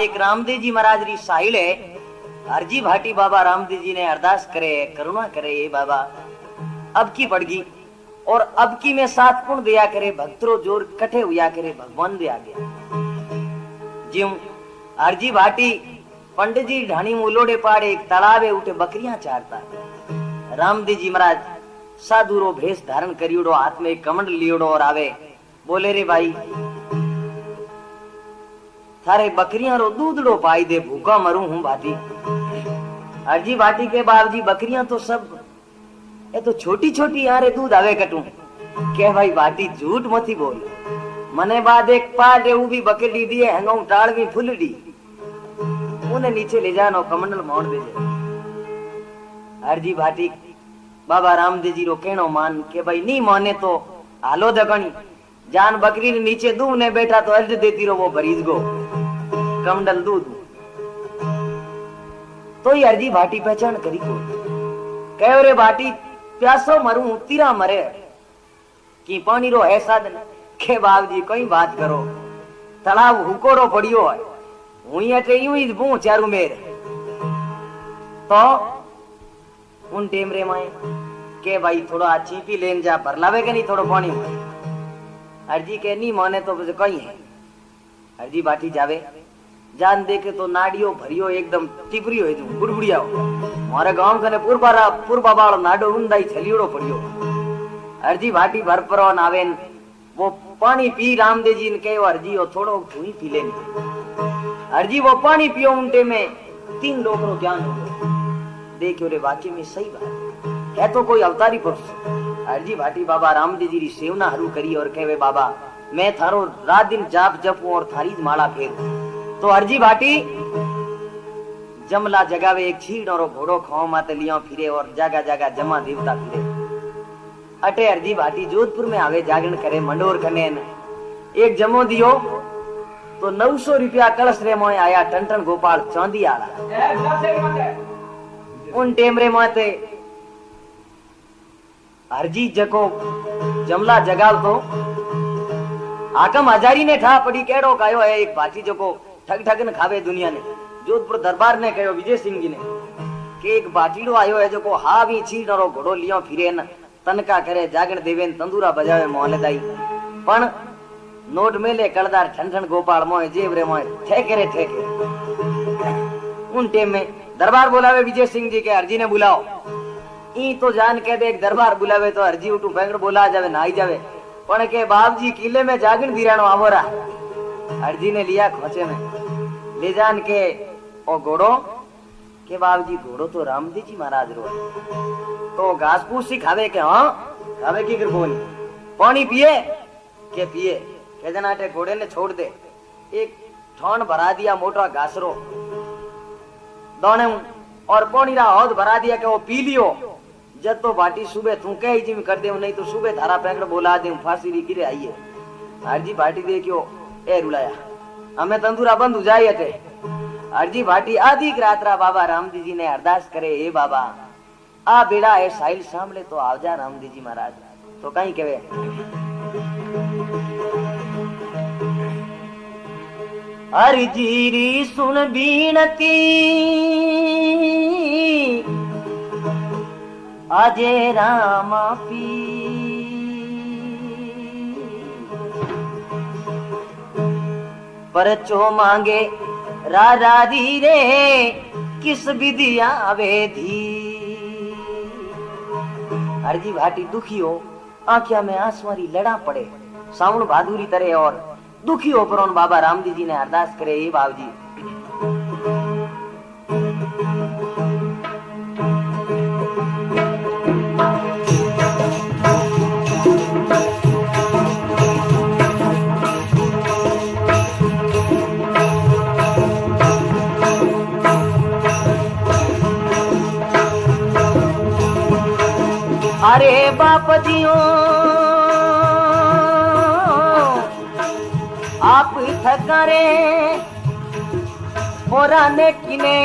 एक रामदेव जी महाराज री साहिल है। हरजी भाटी बाबा रामदेव जी ने अरदास करे, करुणा करे, ये बाबा अब की पड़गी और अब की में सात पुण्य दिया करे, भक्तरो जोर कठे हुआ करे, भगवान दे आ गया। ज्यों हरजी भाटी पंडित जी ढाणी मुलोड़े पाड़े एक तालाबे उठे बकरियां चारता। रामदेव जी महाराज साधुरो भेष धारण करियोड़ो, हाथ में एक कमंडल लियोड़ो और आवे, बोले रे भाई थारे बकरियां रो दूधड़ो पाई दे, भूखा मरूं हूं भाटी। हरजी भाटी के बाबजी बकरियां तो सब ये तो छोटी छोटी यारे दूध आवे कटू के भाई भाटी झूठ मती बोल, मने बाद एक पाट एवं भी बकरी दी है, हंगों टाल भी फुल दी, उन्हें नीचे ले जानो कमंडल मोड़ दे। हरजी भाटी बाबा रामदेव जी रो कहनो मान के भाई नहीं माने तो हालो दगणी जान बकरी ने नीचे दूध ने बैठा तो अर्ज देती रो वो भरीज गो कमंडल दूध। तो ही हरजी भाटी पहचान करी को कहो रे भाटी प्यासो मरू तीरा मरे कि पानी रो है साधन के बाब जी कोई बात करो, तालाब हुकोड़ो पड़ियो है, हुई अटे यूं ही बू चारू मेर। तो उन टेमरे माए के भाई थोड़ा चीपी लेन जा भर लावे के नहीं थोड़ो पानी में। हरजी के नहीं माने तो कहीं है। हरजी भाटी जावे, जान देखे तो नाडियो भरियो एकदम टिपरियो है, बुड़बुड़िया हमारे गांव कने पूर्वा बाल नाडो उंदाई छलियोड़ो पड़ियो। हरजी भाटी भर पर आवे, वो पानी पी रामदेव जी ने कहो हरजी वो थोड़ो धुई पी लेनी। हरजी वो पानी पियो, उनटे में 3 डोकरो ज्ञान हो गयो। देखियो रे वाकई में सही बात है तो कोई अवतारी पुरुष। हरजी भाटी बाबा रामदेव जी री सेवना हरू करी और कहे बाबा मैं थारो रात दिन जाप जपू और थारी माला फेरू। तो हरजी भाटी जमला जगावे एक छीड़ और घोड़ो खाओ माते लिया फिरे और जागा जागा जमा देवता फिरे। अटे हरजी भाटी जोधपुर में आवे जागरण करे मंडोर कने एक जमो दियो तो 900 रुपया कलश रे मोए आया टन गोपाल चांदी आला। उन टेमरे माते हरजी जको जमला जगाव तो आकम हजारी ने ठा पड़ी केड़ो कायो है एक भाटी जको ठग ठग न खावे दुनिया ने। जोधपुर दरबार ने कहो विजय सिंह जी ने कि एक बाटीड़ो आयो है जो हा भी छीड़ रो घोड़ो लियो फिरे न तनका करे जागण देवे तंदूरा बजावे मोहल्लेदाई पण नोट मेले कलदार ठन गोपाल मोए जेब रे मोए ठेके रे ठेके। उन टेम में दरबार बुलावे विजय सिंह जी के हरजी ने बुलाओ। ई तो जान के दे दरबार बुलावे तो हरजी उठू फेंगड़ बोला जावे नहाई जावे, पण के बाप जी किले में जागण दिरानो आवोरा। हरजी ने लिया खोचे में ले जान के ओ घोड़ो के बाप जी घोड़ो तो रामदेव जी महाराज रो तो घास फूस सी खावे के हाँ खावे की बोली पानी पिए के पिए के जनाटे घोड़े ने छोड़ दे एक ठौन भरा दिया मोटा घासरो दोने और पानी रा हौद भरा दिया के वो पी लियो। जब तो भाटी सुबह तू कह जिम कर दे नहीं तो सुबह धारा पैकड़ बोला दे फांसी री गिरे आइए। हरजी भाटी देखियो ए रुलाया हमें तंदूरा बंद हो जाए थे। हरजी भाटी आधी रात्रा बाबा रामदेव जी ने अरदास करे ए बाबा आ बेड़ा है साहिल सामले तो आवजा रामदेव जी महाराज। तो कहीं कहे हरजी री सुन बीनती आजे रामा पी परचो मांगे राधी रे किस विधिया वेधी। हरजी भाटी दुखी हो आंखिया में आंसुआरी लड़ा पड़े सावण बहादुरी तरह और दुखी हो पर बाबा रामदेव जी ने अरदास करे ए बाबू जी अरे बाप जियो आप थकरे मोराने किने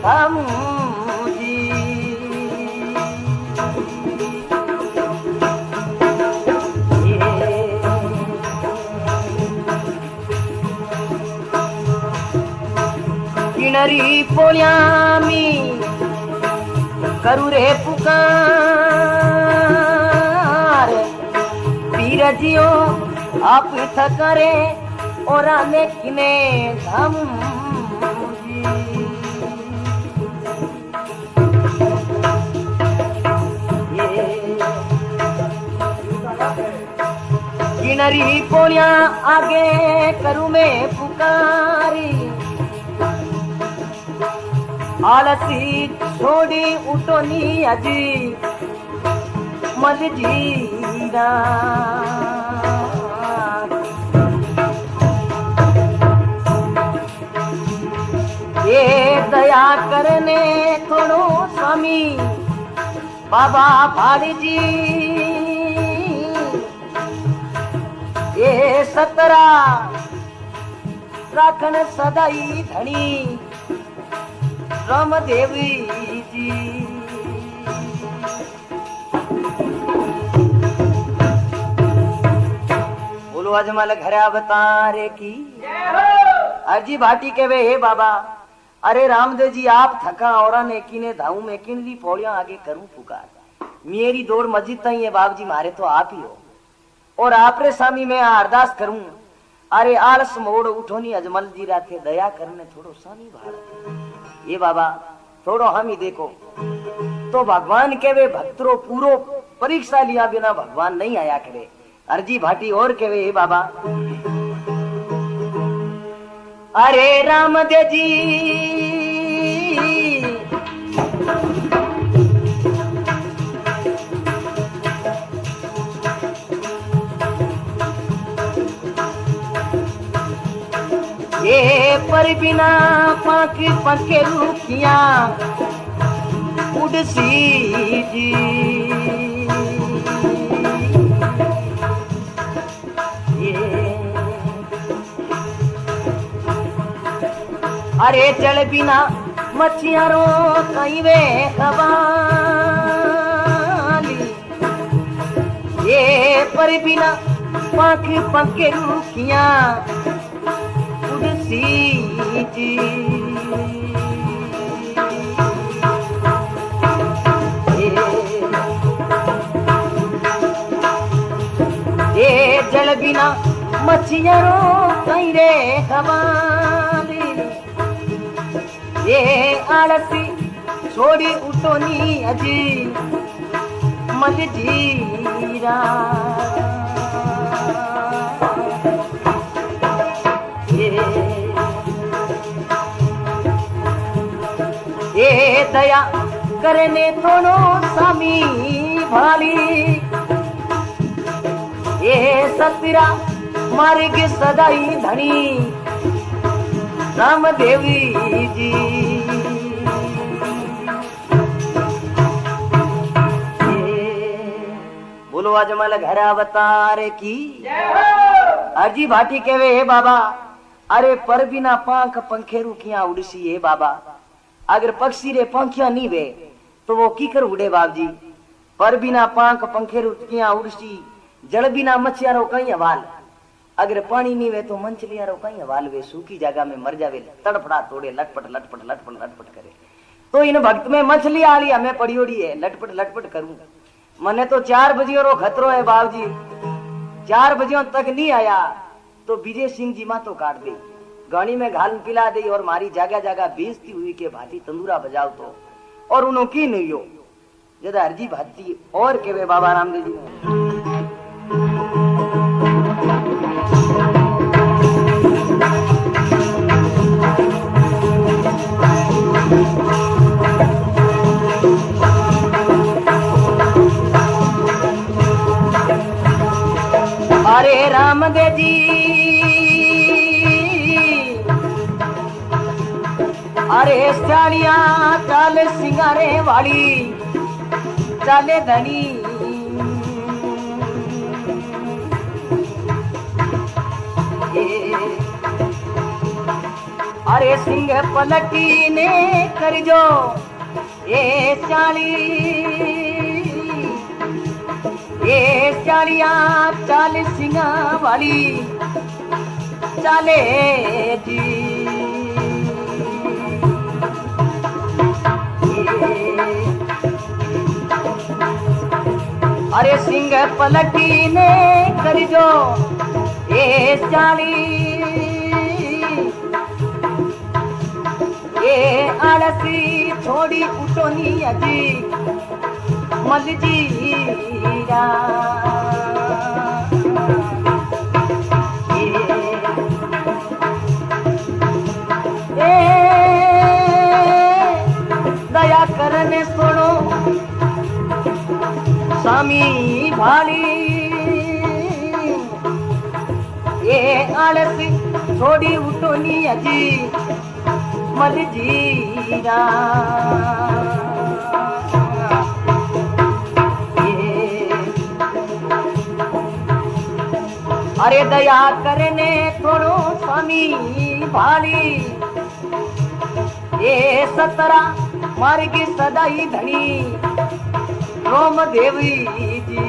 थम जी किनरी पोळ्यामी करू रे पुकार पीर जियो आप थकरे और आने किने धम किनरी पोळ्या आगे करू में पुकारी आलसी छोड़ी उठोनी अजी मल जीरा ये दया करने थोड़ो स्वामी बाबा भाड़ी जी ये सतरा राखण सदाई धनी राम देवी जी बोलो आज माल घर अवतारे की अजी भाटी के वे हे बाबा अरे रामदेव जी आप थका और ने किने धाऊ में किनली पौड़ियां आगे करूं पुकार मेरी दौड़ मस्जिद तई है बाबू जी मारे तो आप ही हो और आपरे स्वामी में अरदास करूं अरे आलस मोड़ उठोनी अजमल जी राथे दया करने थोड़ो स्वामी भाड़ ये बाबा थोड़ो हम ही देखो तो भगवान के वे भक्तरो पूरो परीक्षा लिया बिना भगवान नहीं आया करे अर्जी भाटी और के वे बाबा अरे रामदेव जी ये पर बिना पाक पके रुकिया उड़सी जी अरे चल बिना मछियारो कई वे खवाली ये पर बिना पाक पके रुकिया उड़सी जी ये जल बिना मछियारो कई रे खवाली ये आलसी छोड़ी उठोनी अजी मल जीरा ये दया करने थोड़ो स्वामी भाली ये सतरा मार्ग सदाई धनी राम देवी जी बोलो आज मल घर अवतार की अजी भाटी केवे हे बाबा अरे पर बिना पांख पंखेरू किया उड़सी है बाबा अगर पक्षी रे पंखिया नहीं वे तो वो की कर उड़े बाब जी पर बिना पांख पंखेरू किया उड़सी जल बिना मछियारो कहीं हवाल अगर पानी नहीं वे तो मंचलियारो कहीं हवाल वे सूखी जगह में मर जावे तड़फड़ा तोड़े लटपट लटपट लटपट लटपट करे तो इन भक्त में मछली आली हमें पड़ियोड़ी है लटपट लटपट करूं मने तो 4 बजे रो खतरो है बाब जी 4 बजे तक नहीं आया तो विजय सिंह जी माँ तो काट दी गाड़ी में घाल पिला दी और मारी जागा जागा बेइज्जती हुई के भाती तंदूरा बजाओ तो और उन्हों की नहीं हो जदा हरजी भाती और के वे बाबा रामदेव जी अरे रामदेव जी अरे साड़िया चाल सिंगारे वाली चाले धनी अरे सिंह पलटी ने कर जो ये चाली ये चालिया चाल सिंगा वाली चाले जी अरे सिंह पलटी ने कर जो ये चाली ये आलसी छोड़ी उठोनी अजी मलजीरा दया करने सुनो स्वामी भाली ये आलस छोड़ी उठोनी अजी मलजीरा अरे दया करने थोड़ो स्वामी भाली ये सतरा मार्गी सदाई धनी रोम देवी जी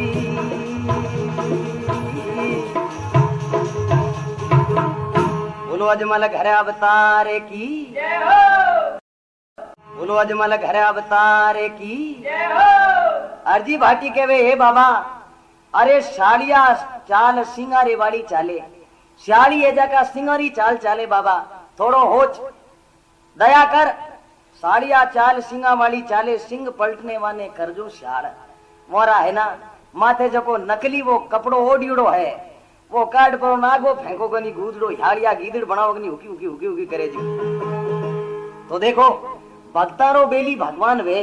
बोलो अजमल घर अवतार की बोलो अजमल घर अवतार की अर्जी भाटी के वे हे बाबा अरे शालिया चाल सिंगारे वाली चाले शाली एजा का सिंगारी चाल चाले बाबा थोड़ो होच दया कर साड़िया चाल सिंगा वाली चाले सिंग पलटने वाने कर जो शाल मोरा है ना माथे जको नकली वो कपड़ो ओडियोड़ो है वो काट पर नागो फेंको गनी गूदड़ो हाड़िया गीदड़ बनाओ गनी हुकी हुकी हुकी हुकी करे जी तो देखो भक्तारो बेली भगवान वे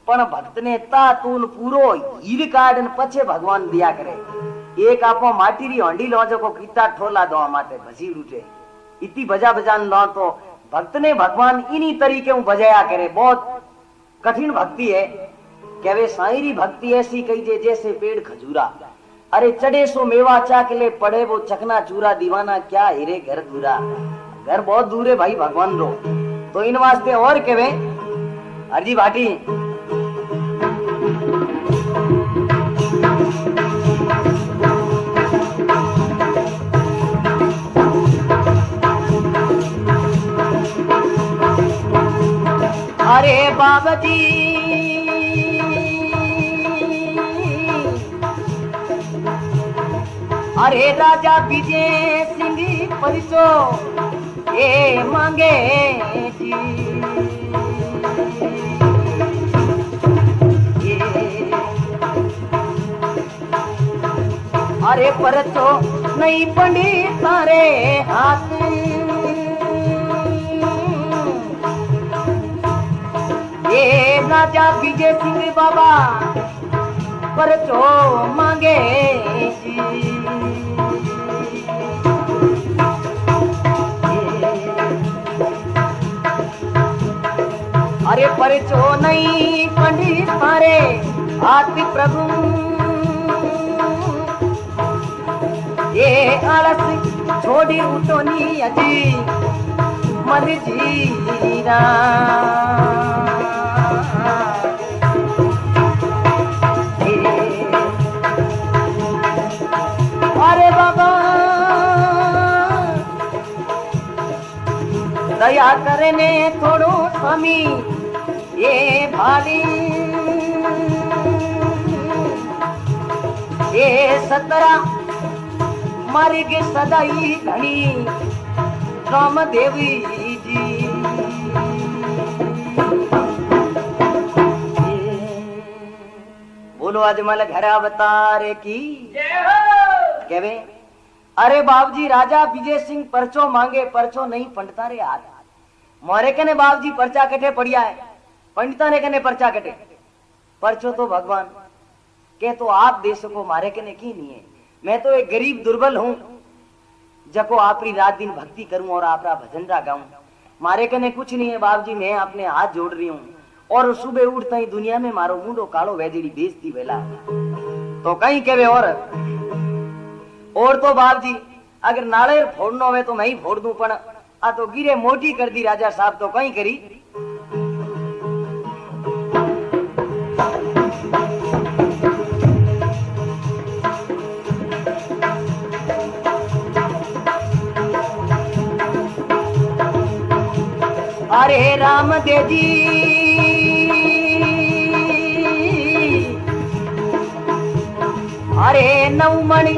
पण भक्त ने तातून पूरो हीर काढन पछे भगवान दिया करे एक आपो माटी री हंडी लो जको कीता ठोला दो माथे भसी उठे इतनी बजा बजान लो तो भक्त ने भगवान इन्हीं तरीके बजाया करे बहुत कठिन भक्ति है कहवे साईरी भक्ति ऐसी कही जैसे पेड़ खजूरा अरे चढ़े सो मेवा चाकले पड़े वो चकना चूरा दीवाना क्या हिरे घर दूरा घर बहुत दूर है भाई भगवान रो तो इन वास्ते और कहवे अर्जी भाटी अरे बाबा जी अरे राजा विजय सिंह परिचो ये मांगे जी अरे परचो नहीं पंडित सारे हाथ ये राजा विजय सिंह बाबा परचो मांगे जी अरे परचो नहीं पंडित मारे हाथ प्रभु ये आलस छोड़ी उठोनी अजी मर जीरा अरे बाबा दया करने थोड़ो स्वामी ये भाली ये सतरा मार्ग सदाई धनी राम देवी जी बोलो अजमल घर अवतार की कहवे अरे बाबूजी राजा विजय सिंह परचो मांगे परचो नहीं पंडिता रे हाथ मोरे कने बाबूजी पर्चा कटे पड़िया है पंडिता ने कने पर्चा कटे परचो तो भगवान के तो आप दे सको मारे कने की नहीं है मैं तो एक गरीब दुर्बल हूँ जको आपरी रात दिन भक्ति करूं और आपरा भजन रा गाऊं मारे कने कुछ नहीं है बाबूजी मैं अपने हाथ जोड़ रही हूँ और सुबह उठता ही दुनिया में मारो मुंडो कालो वेजड़ी बेचती वेला तो कहीं कहवे और तो बाबूजी अगर नाळेर फोड़नो हो तो मैं ही फोड़ दूं पण आ तो गिरे मोटी कर दी राजा साहब तो कहीं करी अरे राम देव जी अरे नवमणि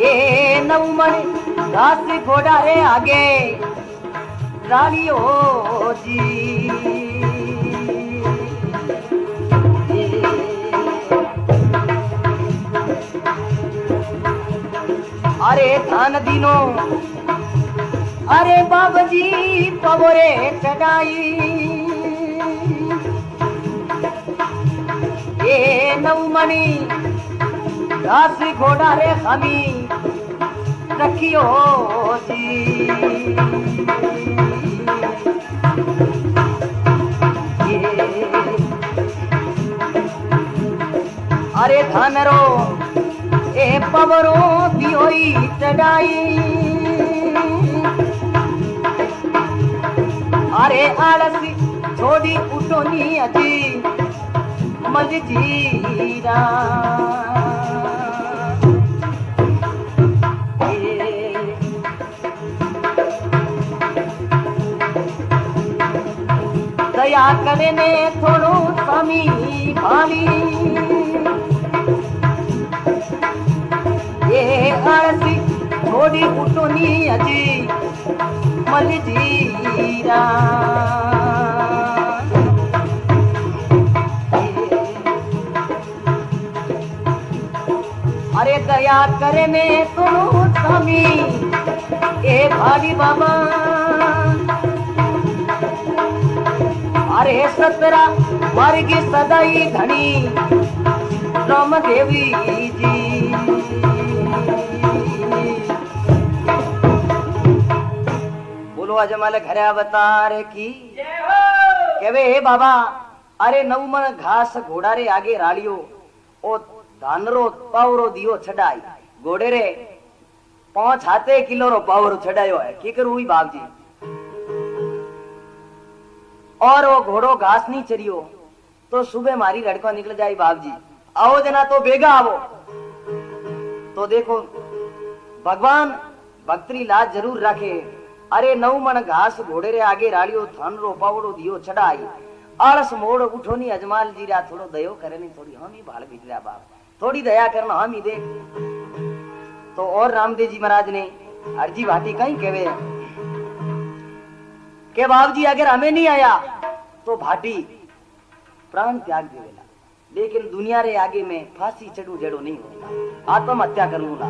ये नवमणि घास घोड़ा रे आगे रानियो जी। अरे धान दिनो अरे बाबजी पवरे चढ़ाई ये नवमणि घास घोड़ा रे हमी रखियो जी। अरे धानरो ए पवरो दियोई चढ़ाई अरे आलसी छोड़ी उठोनी अजी मलजीरा। दया करे ने थोड़ो स्वामी भाली ये आलसी छोड़ी उठोनी अजी मलजीरा। अरे दया करे ने थोड़ो स्वामी ए भाली बाबा अरे सतरा वर्गी सदाई धनी राम देवी जी। बोलो अजमल घरे अवतार की केवे हे बाबा अरे नवमण घास घोड़ा रे आगे रालियो ओ धानरो पावरो दियो छड़ाई घोड़े रे 5 हाथे किलो रो पावरो छड़ायो है की करू हुई बाप जी। और वो घोड़ो घास नहीं चरियो तो सुबह मारी लड़का निकल जाए बाप जी आओ जना तो बेगा आवो। तो देखो भगवान भक्तरी लाज जरूर रखे। अरे नवमण घास घोड़े रे आगे रालियो थान रो पावड़ो दियो चढ़ाई आलस मोड़ उठो नी अजमाल जी रा थोड़ो दयो करे नहीं थोड़ी हम ही भाल बिजला बाप थोड़ी दया करना हम ही देख। तो और रामदेव जी महाराज ने अर्जी भाटी कहीं कहवे के बाप जी अगर हमें नहीं आया तो भाटी प्राण त्याग देवेला लेकिन दुनिया रे आगे में फांसी चढ़ू जड़ो नहीं होगा आत्महत्या करूंगा।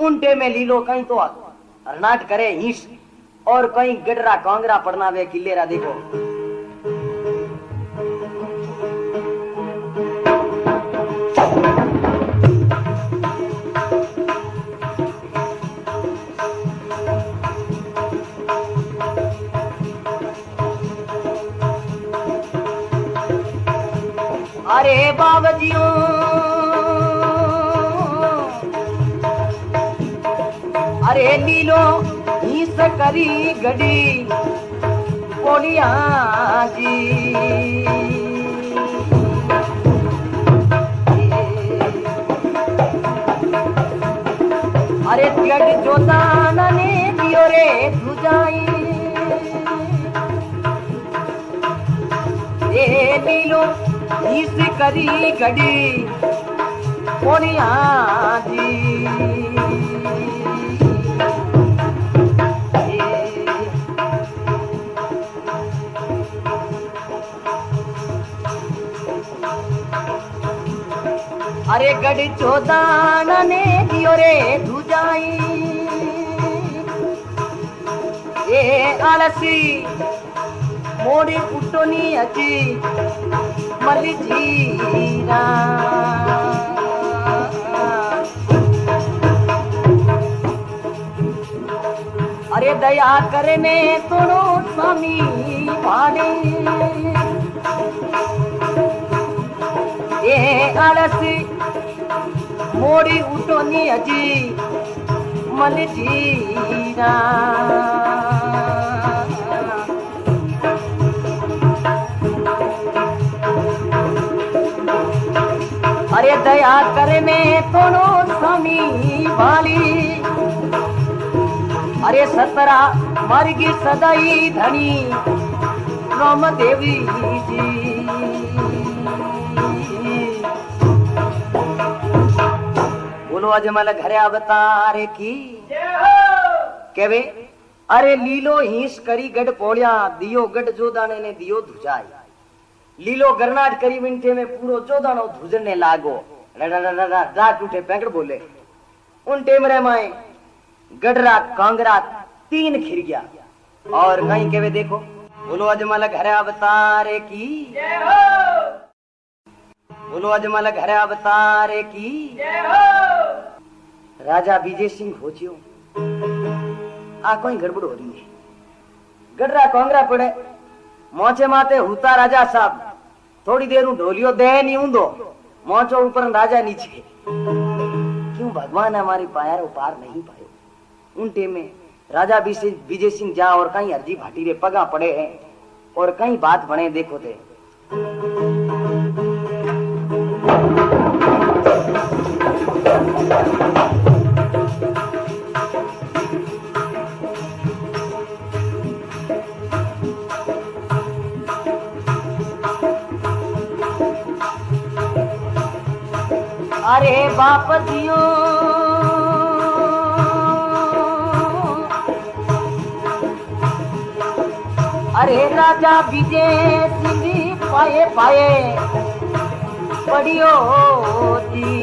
उनटे में लीलो कहीं तो हरनाट करे हिंस और कहीं गडरा कांगरा पड़ना वे किलेरा देखो। अरे बाबजियो अरे लीलो हिंस करी गड़ी पोलिया जी। अरे गढ़ जोताना ने दियो रे धुजाई ए लीलो हिंस करी गड़ी पोलिया जी। अरे गढ़ चौदान ने दियो रे धुजाई ए आलसी मोड़ी उठोनी अची मलजीरा। अरे दया करने तोड़ो स्वामी भाड़े ए आलसी मोड़ी उठोनी अजी मलजीरा। अरे दया करने तोड़ो स्वामी भाली अरे सतरा मरगी सदाई धनी राम देवी जी। बोलो अजमल घरे अवतार की केवे अरे लीलो हिंस करी गढ़ पोलिया दियो गढ़ जोदाने ने दियो धुजाई लीलो गरनाट करी मिनटे में पूरो जोदानो धुजने लागो रात उठे पैंकड़ बोले उन टेमरे में गडरा कांगरा तीन खिर गया और कहीं केवे देखो बोलो अजमल घरे अवतार की बोलो अजमल घरे अवतार की राजा विजय सिंह होचियो आ कोई गड़बड़ हो रही है गडरा कांगरा पड़े मोचे माते हुता राजा साहब थोड़ी देर ढोलियो दे नहीं ऊंदो मोचो ऊपर राजा नीचे क्यों भगवान हमारी पाया पार नहीं पायो उन टेम में राजा विजय सिंह जा और कहीं अर्जी भाटी रे पगा पड़े हैं और कहीं बात बने देखो थे अरे बाप दियो अरे राजा विजय सिंह पाए पाए पड़ियो जी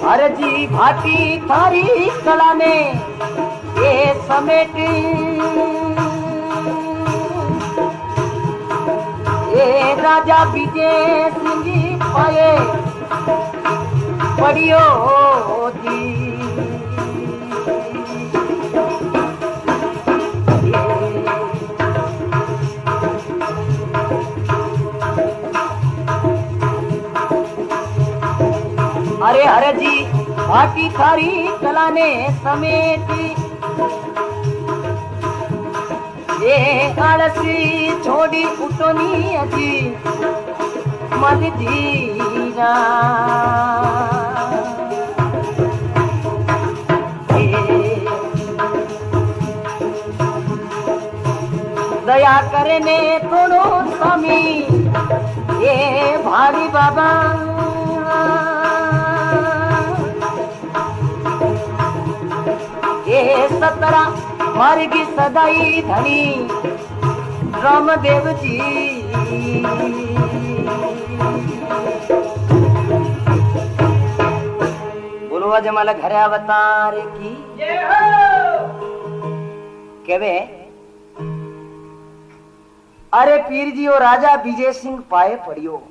अरे जी भाटी थारी कला ने ये समेट ये राजा विजय सिंह पाए पड़ियो जी अरे हरे जी भाटी थारी कला ने समेटी ये आलसी छोड़ी उठोनी अजी मन जीना दया करने थोड़ो स्वामी ये भारी बाबा ये सतरा मार्गी सदाई धनी रामदेव जी बोलो अजमल घरे अवतार की केवे अरे पीर जी और राजा विजय सिंह पाए पड़ियो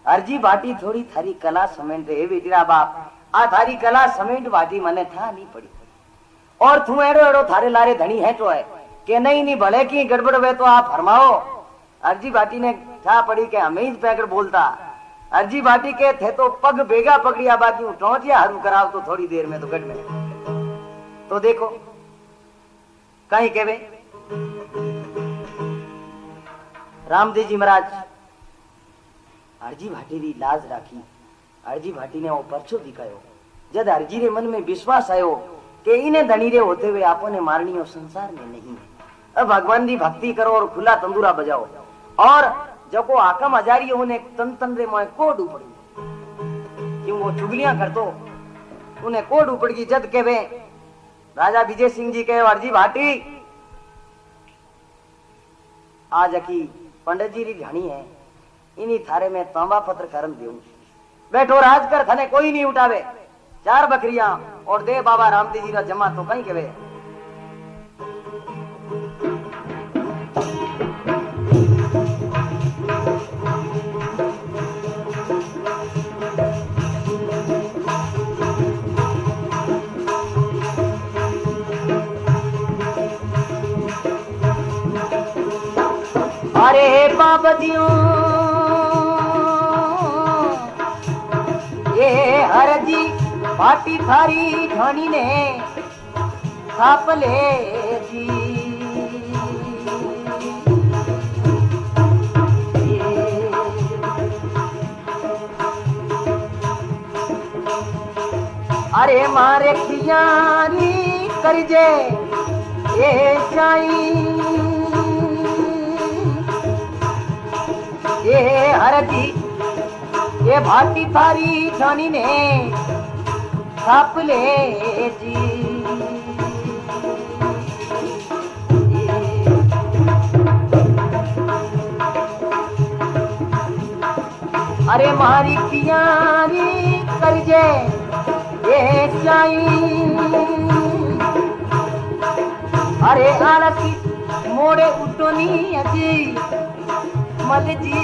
अर्जी बाटी थोड़ी थारी कला समेट रे बेटीरा बाप आ थारी कला समेट बाटी मने था नहीं पड़ी और तू एड़ो एड़ो थारे लारे धनी है तो है कि नहीं भले की गड़बड़ वे तो आप फरमाओ अर्जी बाटी ने था पड़ी के हमें ही पैकर बोलता अर्जी बाटी के थे तो पग बेगा पकड़िया बाकी टोटिया हरू कराव तो थोड़ी देर में तो गढ़ में तो देखो कहीं केवे रामदेव जी महाराज अर्जी भाटी री लाज राखी अर्जी भाटी ने वो परचो दिखायो जद अर्जी रे मन में विश्वास आयो कि इन्हें धनी रे होते हुए आपने मारनी और संसार में नहीं है अब भगवान की भक्ति करो और खुला तंदूरा बजाओ और जब को आकम हजारी उन्हें तन तन रे मोए कोड उपड़ी क्यों वो चुगलियां कर दो उन्हें कोड उपड़ी जद के वे राजा विजय सिंह जी के अर्जी भाटी आज की पंडित जी री घणी है इन्हीं थारे में तांबा पत्र करम देऊ बैठो राज कर थाने कोई नहीं उठावे 4 बकरियां और दे बाबा रामदेव जी का जमा तो कहीं के वे अरे बाबा जियो ये हर जी भाटी थारी धनी ने साप ले जी अरे मारे खियारी कर जे ये जाई अरे जी ये भाटी थारी ठानी ने छाप ले जी। अरे मारी प्यारी करजे ये चाई अरे आरती मोड़े उठोनी अजी मल जी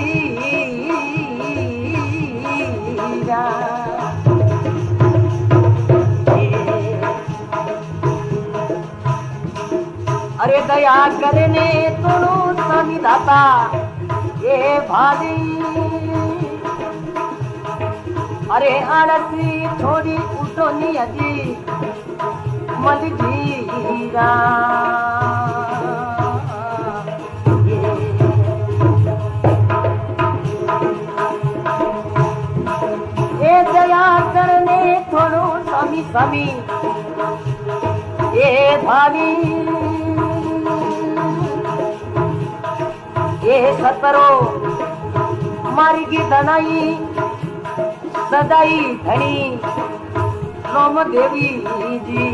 अरे दया करने तोड़ो स्वामी दाता ये भारी अरे आरती छोड़ी उठोनी अजी मल जीरा ये दया करने थोड़ो स्वामी स्वामी ये भावी ये सतरो मारी की धनाई सदाई धनी रोम देवी जी।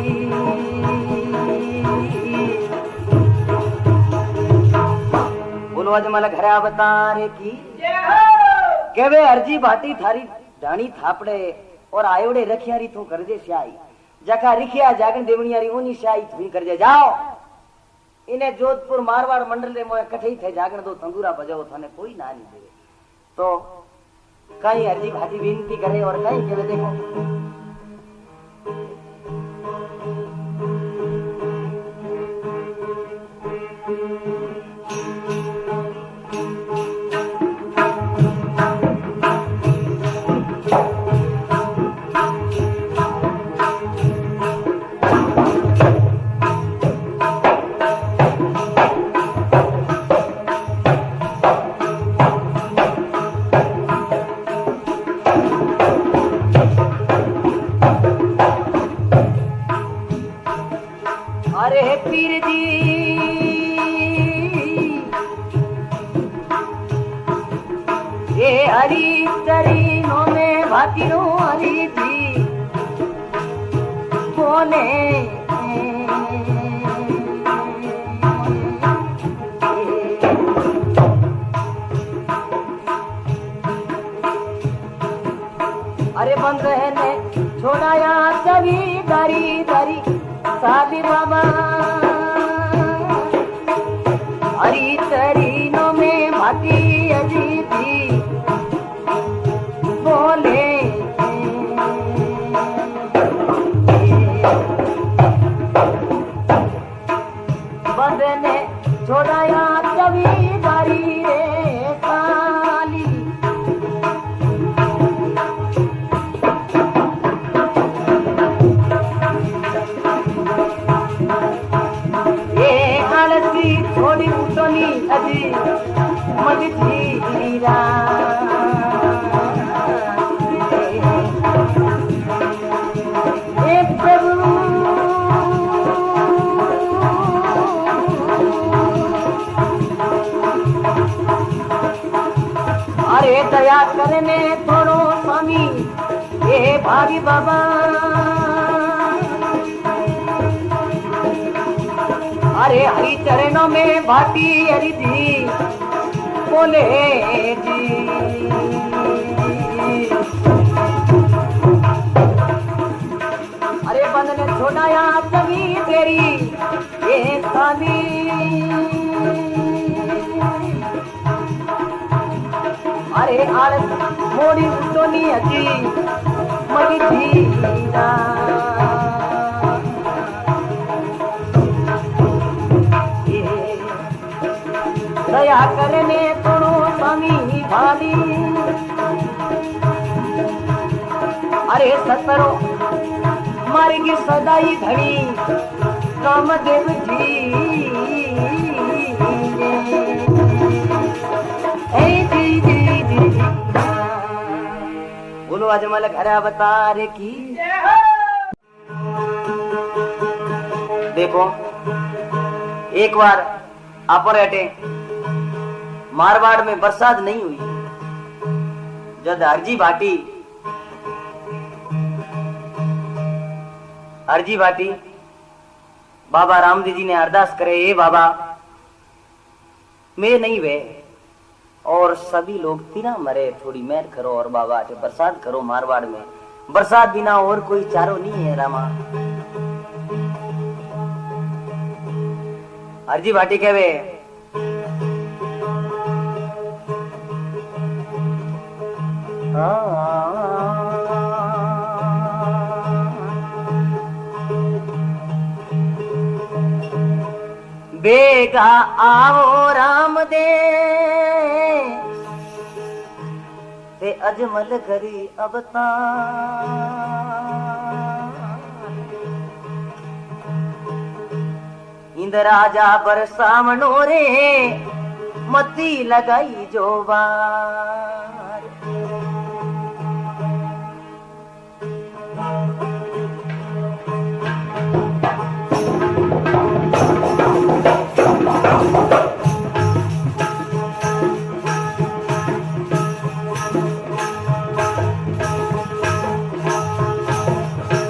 बोलो आज मला घरा बता रे की केवे अर्जी भाटी थारी ढाणी थापड़े और आयोड़े रखियारी तू करजे श्याई जका रिखिया जागन देवनियारी ओनी श्याई तू करजे जाओ इने जोधपुर मारवाड़ मंडल रे मोए कठई थे जागन दो तंदूरा बजाओ थाने कोई ना नहीं देवे तो कई अर्जी भाटी विनती करे और कई केवे देखो अरे बंधने छोड़ाया सभी दरी दरी साली बाबा हरी तरीनों में भाटी अजी थी बोले बंधने छोड़ाया सभी दरी रे साली थोड़ी उठोनी अजी मल जीरा एक प्रभु अरे दया करने थोड़ो स्वामी ये भाभी बाबा अरे हरि चरणों में भाटी हरि जी बोले जी। अरे बंधन छोड़ाया सभी तेरी ये साली अरे आलस मोड़ी सोनी अजी मरी जीना दया करने तोड़ो स्वामी भाली अरे सतरो मार्ग सदाई धड़ी कामदेव जी जी जी जी बोलो आज मला घरा बता रे की देखो एक बार आप रहते मारवाड़ में बरसात नहीं हुई जद हरजी भाटी बाबा रामदेव जी ने अरदास करे, हे बाबा मैं नहीं वे और सभी लोग तीना मरे, थोड़ी मेहर करो और बाबा बरसात करो। मारवाड़ में बरसात बिना और कोई चारो नहीं है रामा। हरजी भाटी कहवे बेगा आओ राम दे ते अजमल करी अवतार। इंद राजा बरसावनो रे मती लगाई जो बार।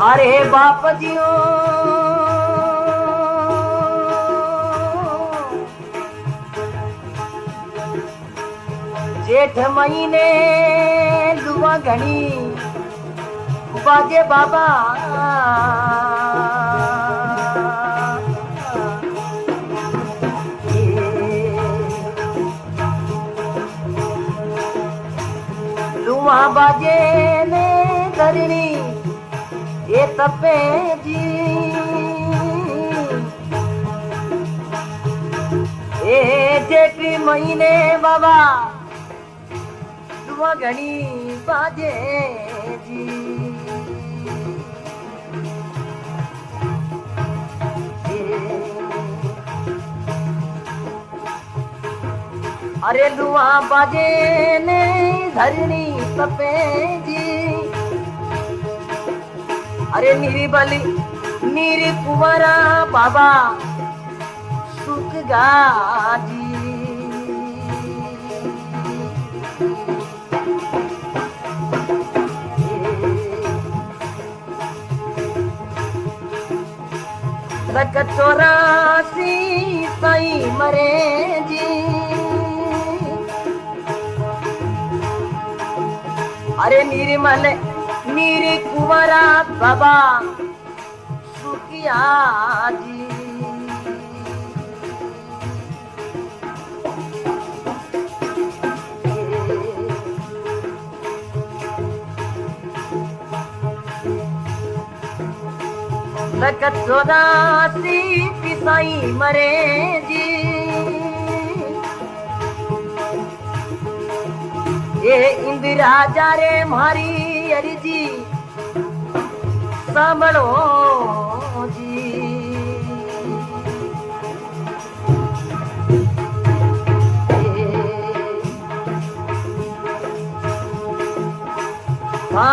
अरे बाप जियो जेठ महीने लुआ घनी बाजे बाबा। लुआ बाजे ने धरनी ये तपे जी ए जेठ महीने बाबा दुआ घनी बाजे जी। अरे लुआ बाजे ने धरनी तपे जी। अरे नीरी बली नीरी कुंवरा बाबा सुख गाजी। लक 84 साई मरे जी। अरे निर्मल नीरी कुंवरा बाबा सुखिया जी। लक 84 पिसाई मरे जी। ये इंदिरा जा रे मारी अरिजी सांभळो जी।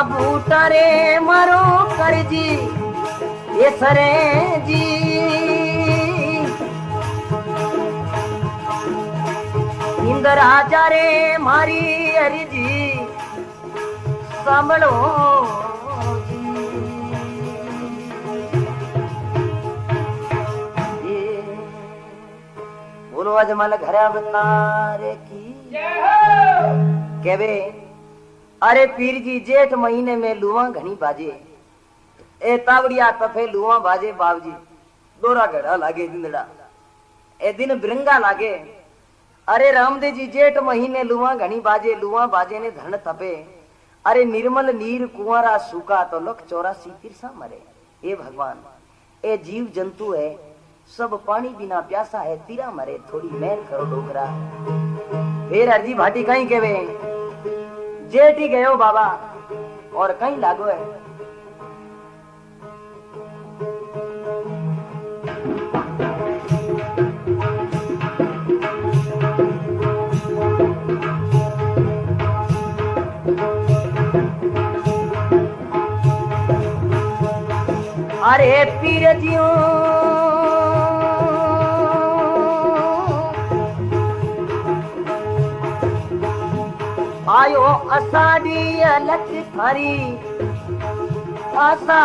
बूटा रे मारो करजी ये सरे जी। इंदिरा जा रे मारी अरिजी सांभळो बोलो अजमल घरा बतारे की केवे। अरे पीर जी जेठ महीने में लुआ घनी बाजे ए तावड़िया तफे लुआ बाजे बाबजी। दोरा घड़ा लागे जिंदड़ा ए दिन बिरंगा लागे। अरे रामदेव जी जेठ महीने लुआ घनी बाजे लुआ बाजे ने धन तपे। अरे निर्मल नीर कुंवरा सूखा तो लख 84 तिरसा मरे। ए भगवान ए जीव जंतु है सब पानी बिना प्यासा है तीरा मरे। थोड़ी मेहर करो डोकरा। फिर हरजी भाटी कहीं केवे जेठ ही गयो बाबा और कहीं लागो है। अरे पीर जियो आयो असाड़ी अलग थारी आसा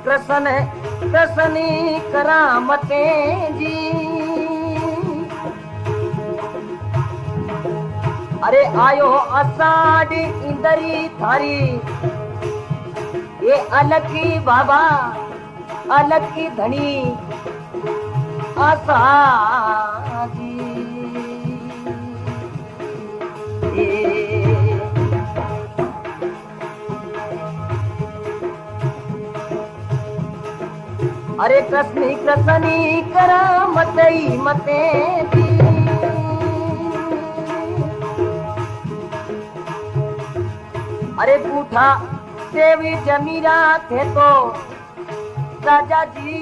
कृष्ण कृष्णी करामते जी। अरे आयो असाड़ी इंदरी थारी ये अलग की बाबा अलग की धनी आसा जी। अरे कृष्णी कृष्णी करा मतई मते जी। अरे बूढ़ा देवी जमीरा थे तो राजा जी।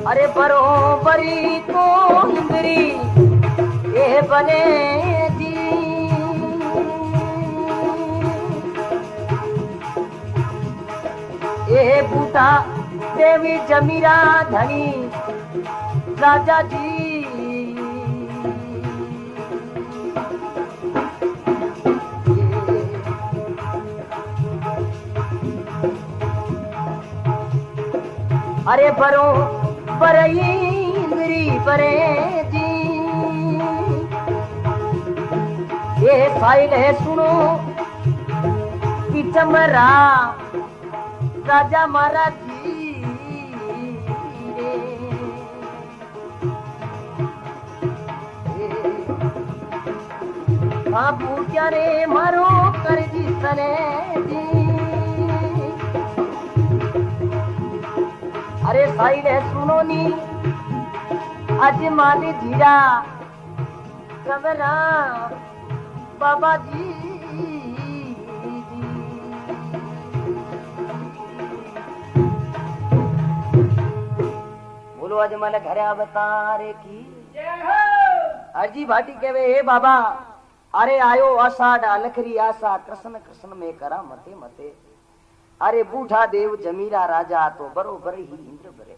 अरे बरोबरी तो इंद्री ये बने जी। ये बूटा देवी जमीरा धनी राजा जी। अरे बरो बरई इंद्री बरे जी। ये साइल है सुनो पिचमरा राजा महाराज जी। हाँ पूजा रे मारो कर जी सने जी। अरे साइड है सुनो नी आज माली धीरा कबरा बाबा जी। बोलो आज माले घरे अवतारे की अर्जी भाटी केवे हे बाबा। अरे आयो आषाढ़ अलखरी आशा कृष्ण कृष्ण में करा मते मते। अरे बूढ़ा देव जमीरा राजा तो बरोबर ही इंद्र बरे।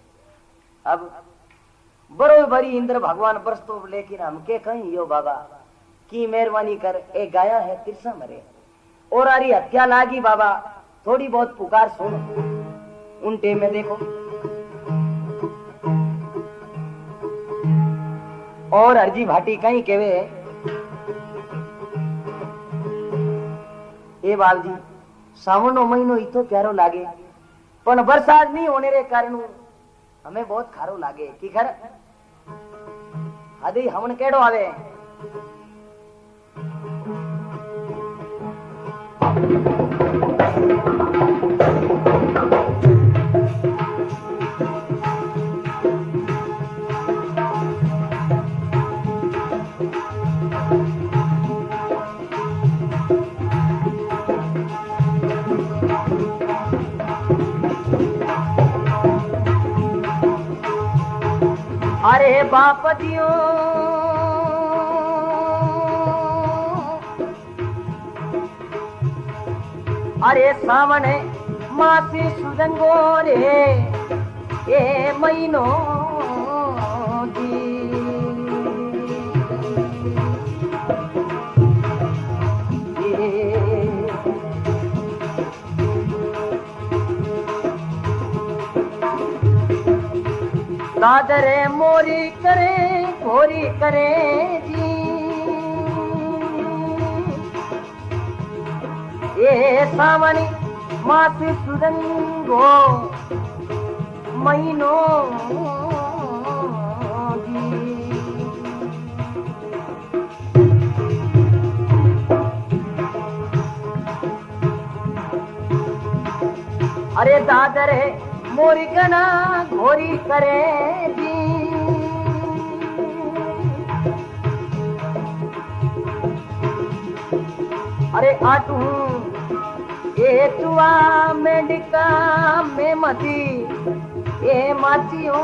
अब बरोबर ही इंद्र भगवान बरस तो लेकिन हम के कहीं यो बाबा की मेहरबानी कर एक गाया है तिरसा मरे और आरी हत्या लागी बाबा। थोड़ी बहुत पुकार सुन उन टेम में देखो। और अर्जी भाटी कहीं केवे ए बाल जी सावन नो महीनो इतो प्यारो लागे पण बरसात नहीं होने रे कारण हमें बहुत खारो लागे की खर आदि हमन केड़ो आवे। अरे बाप दियो अरे सावन मासी सुदंगो रे ए महीनो जी। दादरे मोरी करे घोरी करे जी। ये सावनी मासी सुरंगो महीनो जी। अरे दादरे मोरी गना घोरी करे जी। अरे आटू ये चुआ मेडिका में मती ये माचियो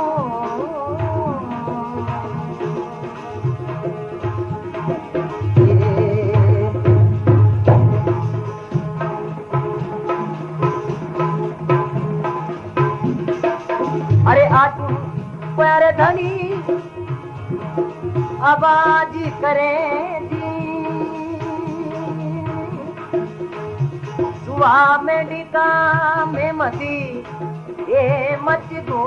अरे आटू प्यारे धनी आवाज करे जुआ मेडिका में मती ये मच दो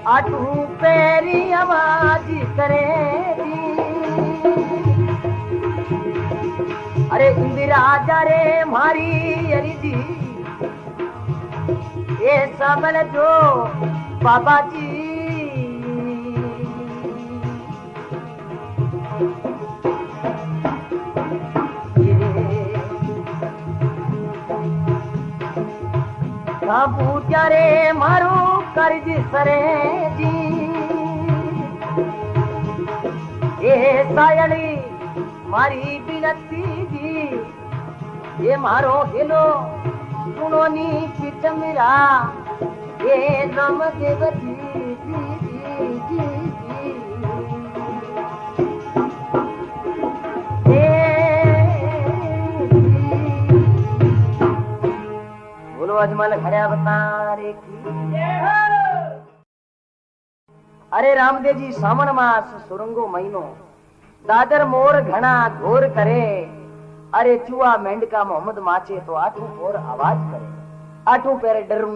आटू पैरी आवाज करे अरे इंदिरा जा रे मारी अरी जी ये सबल जो बाबा जी पूजा रे मारो कर्ज सरे जी ये सायड़ी मारी बिनती जी ये मारो हिलो सुनो नी पिच मेरा ये नम देव जी जी जी जी बोलो अजमल खड़िया बता रे की अरे रामदेव जी सावन मास सुरंगो महीनो दादर मोर घना घोर करे अरे चुआ मेंढका मोहम्मद माचे तो आठू और आवाज करे आठू पैर डरू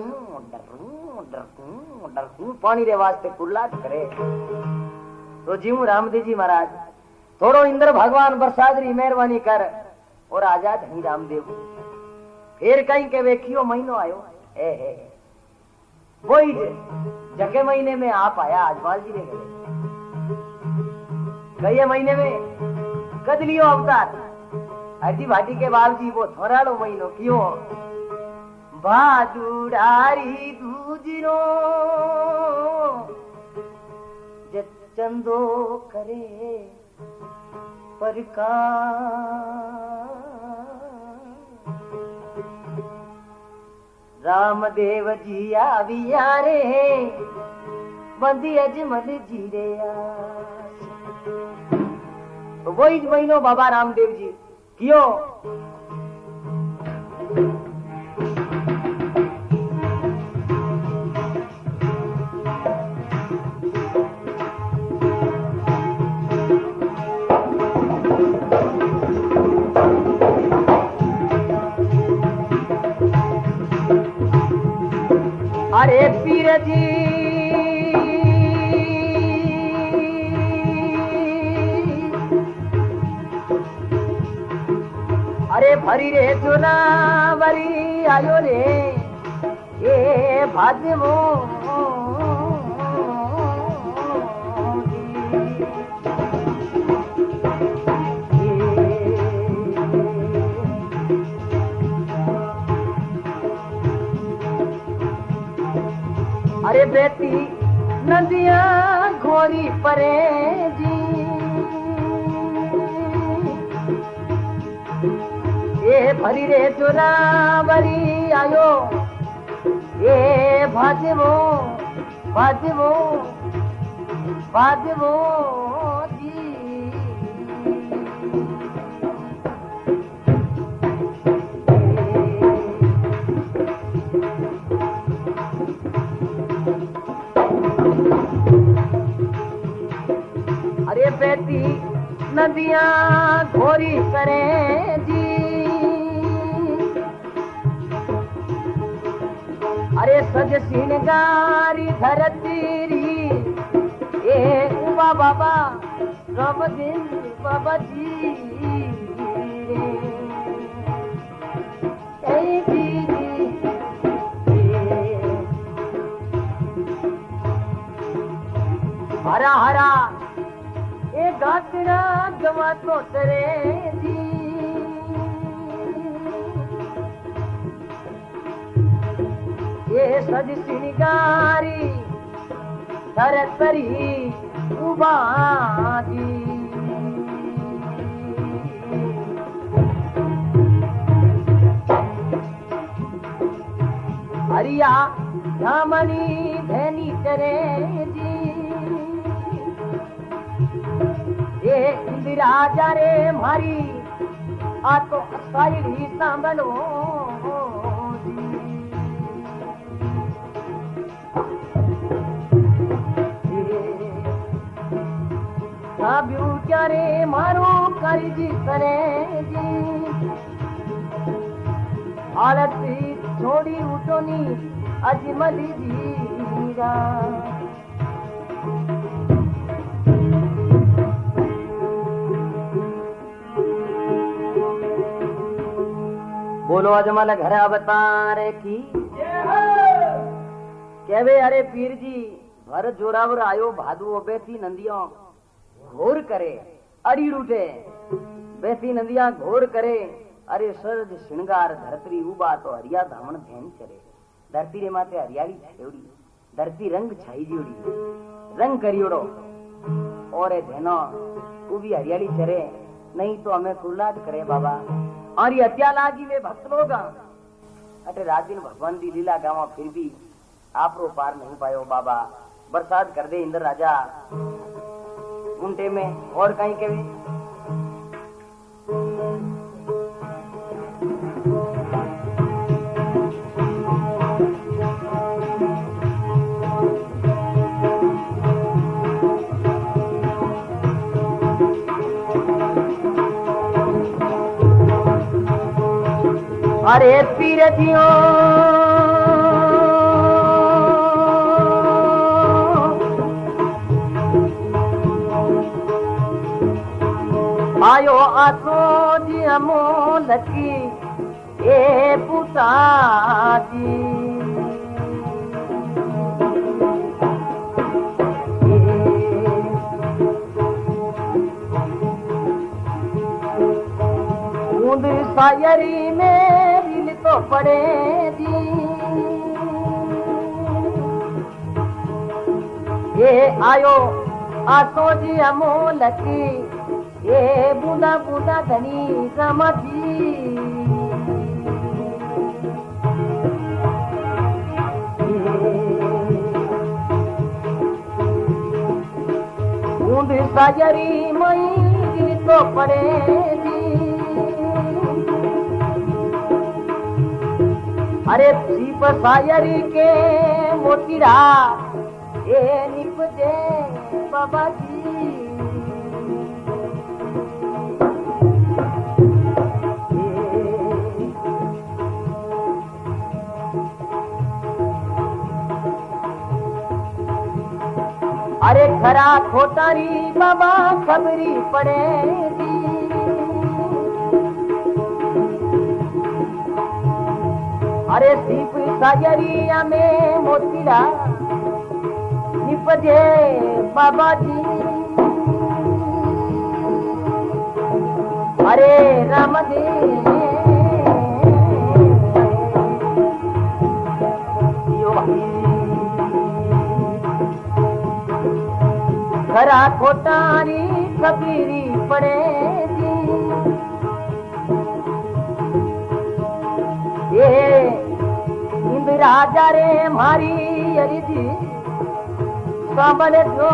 डरू डरू डरू पानी रे वास्ते कुल्लाट करे तो जीव रामदेव जी महाराज थोड़ो इंद्र भगवान बरसादरी मेहरबानी कर और आजाद ही रामदेव फिर कहीं के वेखियो महीनो आयो ए वही जके महीने में आप आया आजमाल जी ने गए महीने में कद लियो अवतार हड्डी भाटी के बाबजी वो थोरालो महीनो क्यों भादुड़ारी दूजरो चंदो करे परका रामदेव जी आविया रे बंदी अजमल जी रे तो वही महीनो बाबा रामदेव जी क्यों अरे पीर जी अरे भरी रे चुनावरी आयो रे ये भाजमो अरे बेटी नदिया घोरी परे जी ये भरी रे चुनावरी आयो ये भाजमो भाजमो भाजमो जी अरे बेटी नदियां घोरी करे जी अरे सज सिंगारी धरती री ए उमा बाबा रामदेव बाबा जी हरा हरा ए गातना गवा तो तेरे जी ये सज सिंगारी सरसरी उबाजी हरिया धामनी धनी चरे जी ये इंदिरा जा रे मारी आ तो साइडी सांभलो साब्यू क्या रे मारो करजी करे जी आलती छोड़ी उठोनी अजमली जीरा बोलो अजमल घर अवतार की केवे अरे पीर जी भर जोरावर आयो भादु बेसी नंदियों घोर करे अड़ी रूटे बेसी नंदियां घोर करे अरे सर्ज श्रृंगार धरती उबा तो हरिया धामण भेन चरे धरती रे माते हरियाली छेवड़ी धरती रंग छाई जोड़ी रंग करियोड़ो और धेनो उबी हरियाली चरे नहीं तो हमें कुल्लाद करे बाबा और ये हत्या लागी वे भक्त लोग अटे रात दिन भगवान दी लीला गावा फिर भी आप रो पार नहीं पायो बाबा बरसात कर दे इंद्र राजा उनटे में और कहीं के भी अरे पीर जियो आयो आसो जी अमोल की ए पुताजी बूंद सायरी में दिल तो पड़े जी ये आयो आसो जी अमोल की ये बूंदा बूंदा धनी समझी बूंद सायरी मई दिल तो पड़े अरे सीप सायरी के मोतीरा ये निपजे बाबा जी अरे खरा खोटारी बाबा खबरी पड़ेगी अरे सीप सायरिया में मोतीरा निपजे बाबा जी अरे राम खरा खोटारी खबीरी पड़ेगी ये इंदिरा जा रे मारी अरी जी सामल जो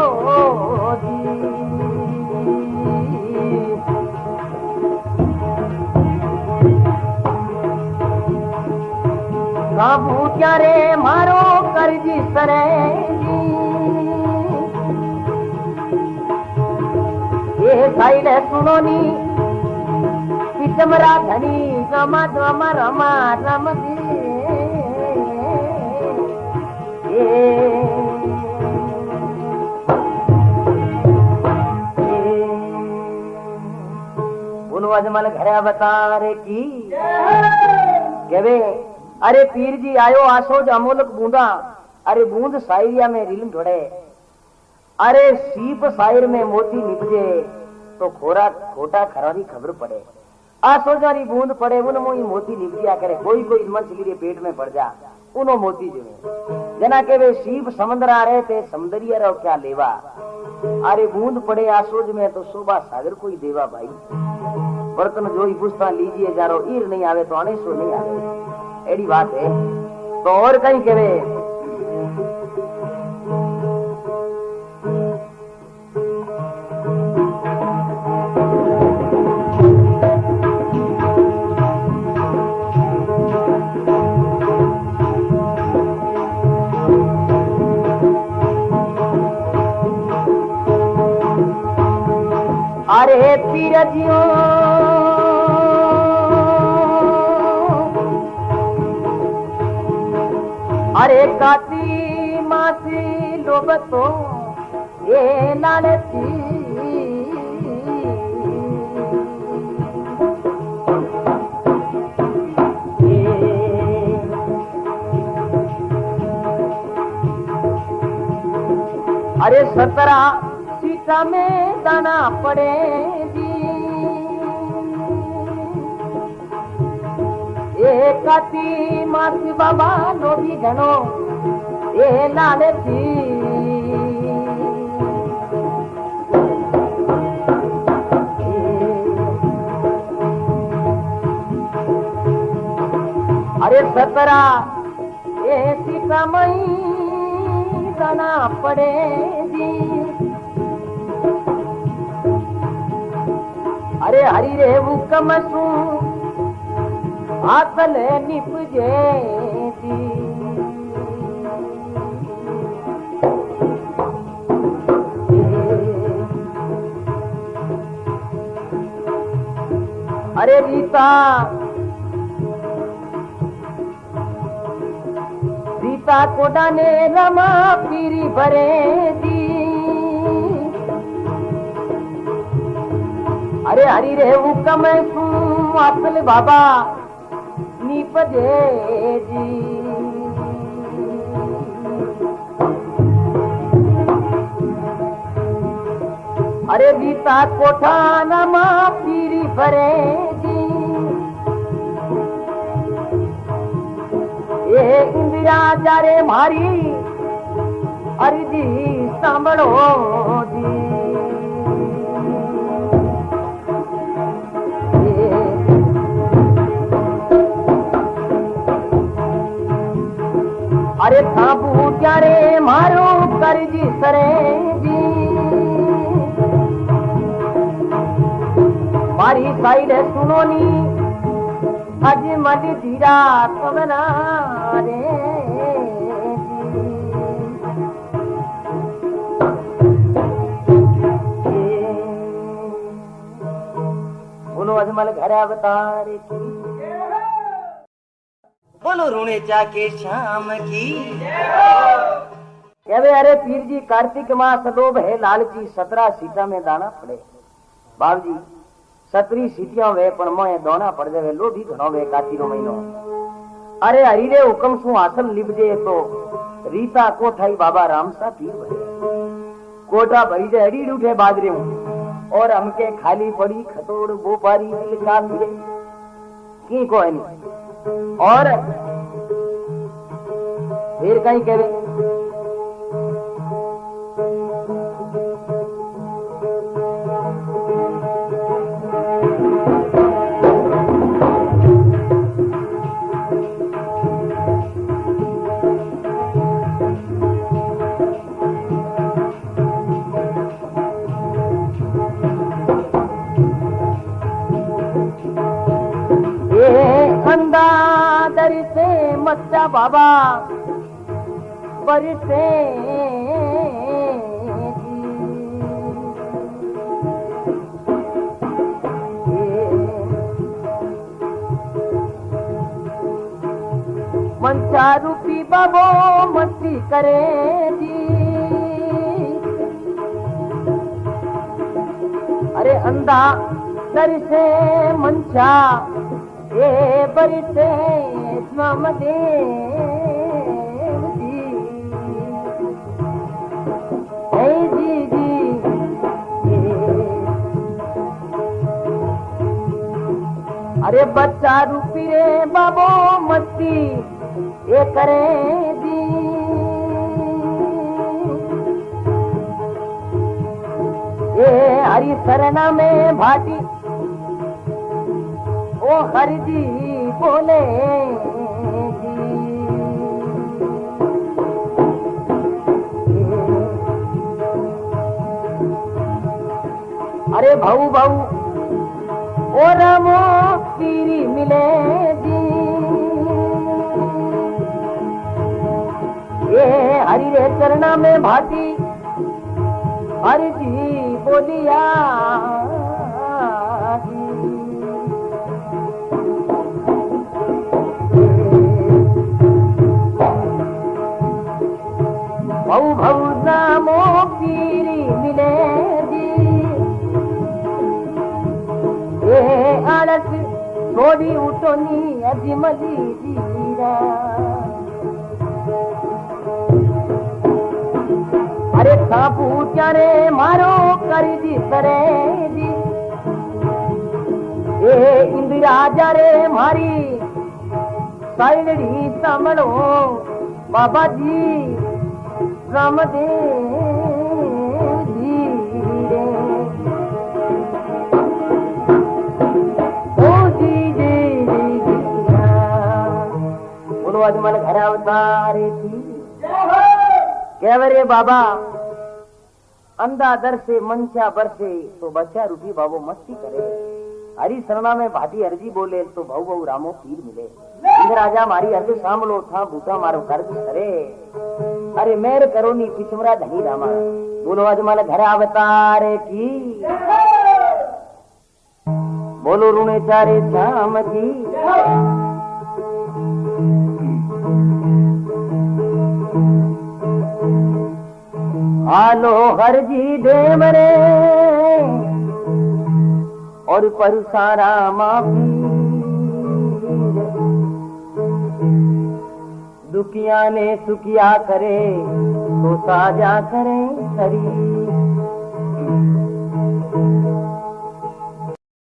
काबू क्या रे मारो करजी सरे ये साइड सुनो नी पिचमरा धनी रमा रमा रमा रम बोलो अजमल घर बता रे की केवे अरे पीर जी आयो आसोज अमोलक बूंदा अरे बूंद सायरिया में रिल ढोड़े अरे सीप सायर में मोती निपजे तो खोरा खोटा खरारी खबर पड़े आसोजारी बूंद पड़े उन मोई मोती निपजिया करे कोई कोई मछली पेट में पड़ जा उनो मोती जो है जना के वे शिव समुद्र आ रहे थे, समुद्रिया रहो क्या लेवा, अरे बूंद पड़े आसोज में तो शोभा सागर कोई देवा भाई। बर्तन जो ही पूछता लीजिए जा रो, ईर नहीं आवे तो अनेसो नहीं आवे, एड़ी बात है। तो और कहीं कहे अरे पीरजियो अरे काती मासी लोबतो ये नानती अरे 17 सीता में दाना पड़ेगी, काती मासी बाबा नो भी घणो ये लालची। अरे 17 ये सीता मई दाना पड़ेगी, अरे हरी रे हुकम सू आतल निपजे दी। अरे रीता रीता कोडा ने रमा पीरी भरे दी, अरे हरी रे हुकम सू आतल बाबा निपजे जी। अरे रीता कोठा नमा पीरी भरे जी, ये इंदिरा जारे मारी अरे जी सांभळो जी। अरे थापू त्यारे मारो करजी सरे जी, मारी साइड सुनो नी अज मडी धीरा तमना रे। बोलो अजमल घर अवतार की, बोलो रूणे जाके श्याम की। अरे पीर जी कार्तिक मास लोभ है लालची, 17 सीता में दाना पड़े। बाब जी 17 सीटियां वे पण मोए दोना पड़ जावे, लोभी घणो वे कातीरो महीनो। अरे हरी रे हुकम सु हासिल लिपजे तो रीता कोठाई बाबा राम सा पीर भरे, कोटा भरी जे अड़ी उठे बाजरे और हमके खाली पड़ी खतोड़ बोपारी दिल का मिले की कोई नहीं। और फिर कहीं कहे अंदादर से मच्चा बाबा बरसे मंचा रूपी बाबो मस्ती करे जी। अरे अंधा दर से मंचा ये बरसे स्वामदेव जी, जी जी। अरे बच्चा रूपी रे बाबो मस्ती ये करे जी। ये हरि शरणा में भाटी ओ हरि जी बोले अरे भाऊ भाऊ ओ रामो पीरी मिले जी ये हरि रे चरना में भाटी हरि जी बोलिया भाऊ भाऊ रामो पीरी मिले आलस थोड़ी उठोनी अजमली जीरा अरे सापू चारे मारो कर दी सरे दी ए इंदिरा जारे मारी साइलड़ी सामलो बाबा जी रामदेव आज मला घर अवतारे थी केवरे बाबा अंधा दर से मनसा बरसे तो बच्चा रूपी बाबो मस्ती करे हरी शरणा में भाटी अर्जी बोले तो भाऊ भाऊ रामो पीर मिले इंद्र राजा मारी अर्ज सांभलो था बूटा मारो कर्ज करे अरे मेर करो नी पिछमरा धनी रामा बोलो आज मला घर अवतारे की बोलो रुणे चारे धाम की आलो हर जी देवरे और परसारा माफी दुखिया ने सुखिया करे तो साजा करे शरीर